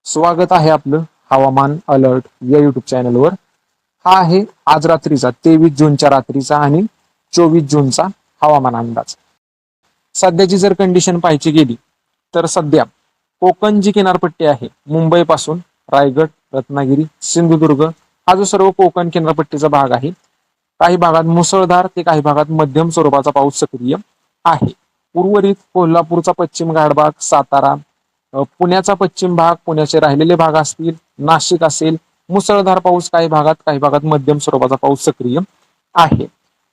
स्वागत आहे आपलं हवामान अलर्ट या युट्यूब चॅनलवर। हा आहे आज रात्रीचा 23 जूनच्या रात्रीचा आणि 24 जूनचा हवामान अंदाज। सध्याची जर कंडिशन पाहायची गेली तर सध्या कोकण जी किनारपट्टी आहे मुंबई पासून रायगड, रत्नागिरी, सिंधुदुर्ग हा जो सर्व कोकण किनारपट्टीचा भाग आहे, काही भागात मुसळधार ते काही भागात मध्यम स्वरूपाचा पाऊस सक्रिय आहे। उर्वरित कोल्हापूरचा पश्चिम घाट भाग, सातारा, पुण्याचा पश्चिम भाग, पुण्याचे राहिलेले भाग असतील, नाशिक असेल, मुसळधार पाऊस काही भागात मध्यम स्वरूपाचा पाऊस सक्रिय आहे।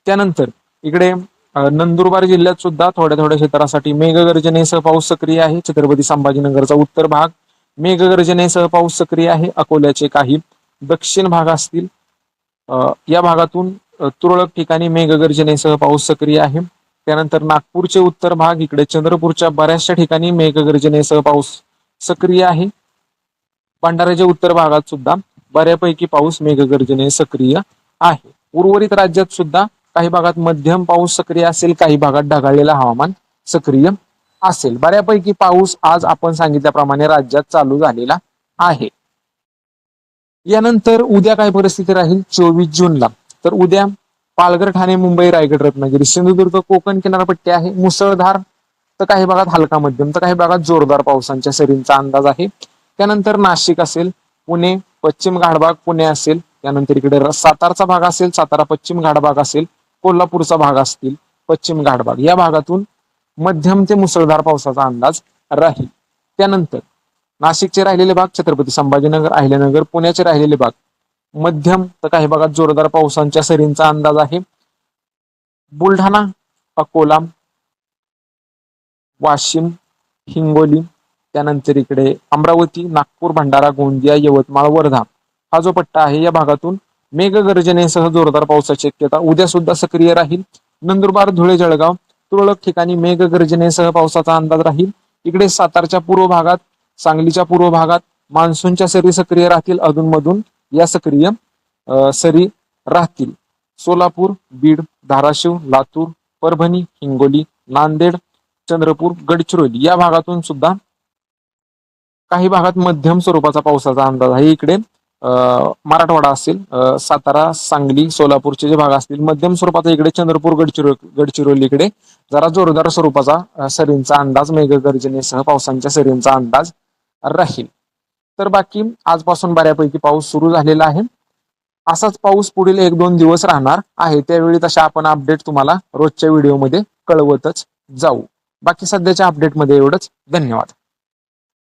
त्यानंतर इकडे नंदुरबार जिल्ह्यात सुद्धा थोड्या थोड्या क्षेत्रासाठी मेघगर्जनेसह पाऊस सक्रिय आहे। छत्रपती संभाजीनगरचा उत्तर भाग मेघगर्जनेसह पाऊस सक्रिय आहे। अकोल्याचे काही दक्षिण भाग असतील, या भागातून तुरळक ठिकाणी मेघगर्जनेसह पाऊस सक्रिय आहे। त्यानंतर नागपूरचे उत्तर भाग, इकडे चंद्रपूरच्या बऱ्याचशा ठिकाणी मेघगर्जनेसह पाऊस सक्रिय आहे। भंडाऱ्याच्या उत्तर भागात सुद्धा बऱ्यापैकी पाऊस मेघगर्जने सक्रिय आहे। उर्वरित राज्यात सुद्धा काही भागात मध्यम पाऊस सक्रिय असेल, काही भागात ढगाळलेलं हवामान सक्रिय असेल। बऱ्यापैकी पाऊस आज आपण सांगितल्याप्रमाणे राज्यात चालू झालेला आहे। यानंतर उद्या काय परिस्थिती राहील 24 जूनला, तर उद्या पालघर, ठाणे, मुंबई, रायगड, रत्नागिरी, सिंधुदुर्ग कोकण किनारपट्टी आहे। मुसळधार तर काही भागात हलका मध्यम तर काही भागात जोरदार पावसांच्या सरींचा अंदाज आहे। त्यानंतर नाशिक असेल, पुणे पश्चिम घाट भाग पुणे असेल, त्यानंतर इकडे सातारचा भाग असेल, सातारा पश्चिम घाट भाग असेल, कोल्हापूरचा भाग असतील, पश्चिम घाट भाग या भागातून मध्यम ते मुसळधार पावसाचा अंदाज राहील। त्यानंतर नाशिकचे राहिलेले भाग, छत्रपती संभाजीनगर, अहिल्यानगर, पुण्याचे राहिलेले भाग मध्यम तर काही भागात जोरदार पावसांच्या सरींचा अंदाज आहे। बुलढाणा, अकोला, वाशिम, हिंगोली, त्यानंतर इकडे अमरावती, नागपूर, भंडारा, गोंदिया, यवतमाळ, वर्धा हा जो पट्टा आहे या भागातून मेघगर्जनेसह जोरदार पावसाची शक्यता उद्या सुद्धा सक्रिय राहील। नंदुरबार, धुळे, जळगाव तुरळक ठिकाणी मेघगर्जनेसह पावसाचा अंदाज राहील। इकडे सातारच्या पूर्व भागात, सांगलीच्या पूर्व भागात मान्सूनच्या सरी सक्रिय राहतील, अधूनमधून या सक्रिय सरी राहतील। सोलापूर, बीड, धाराशिव, लातूर, परभणी, हिंगोली, नांदेड, चंद्रपूर, गडचिरोली या भागातून सुद्धा काही भागात मध्यम स्वरूपाचा पावसाचा अंदाज आहे। इकडे मराठवाडा असेल, सातारा, सांगली, सोलापूरचे जे भाग असतील मध्यम स्वरूपाचा, इकडे चंद्रपूर, गडचिरोली इकडे जरा जोरदार स्वरूपाचा सरींचा अंदाज, मेघगर्जनेसह पावसांच्या सरींचा अंदाज राहील। तर बाकी आजपासून बऱ्यापैकी पाऊस सुरू झालेला आहे। असाच पाऊस पुढील 1-2 दिवस राहणार आहे। त्यावेळी तशा आपण अपडेट तुम्हाला रोजच्या व्हिडिओमध्ये कळवतच जाऊ। बाकी सध्याच्या अपडेटमध्ये एवढंच। धन्यवाद।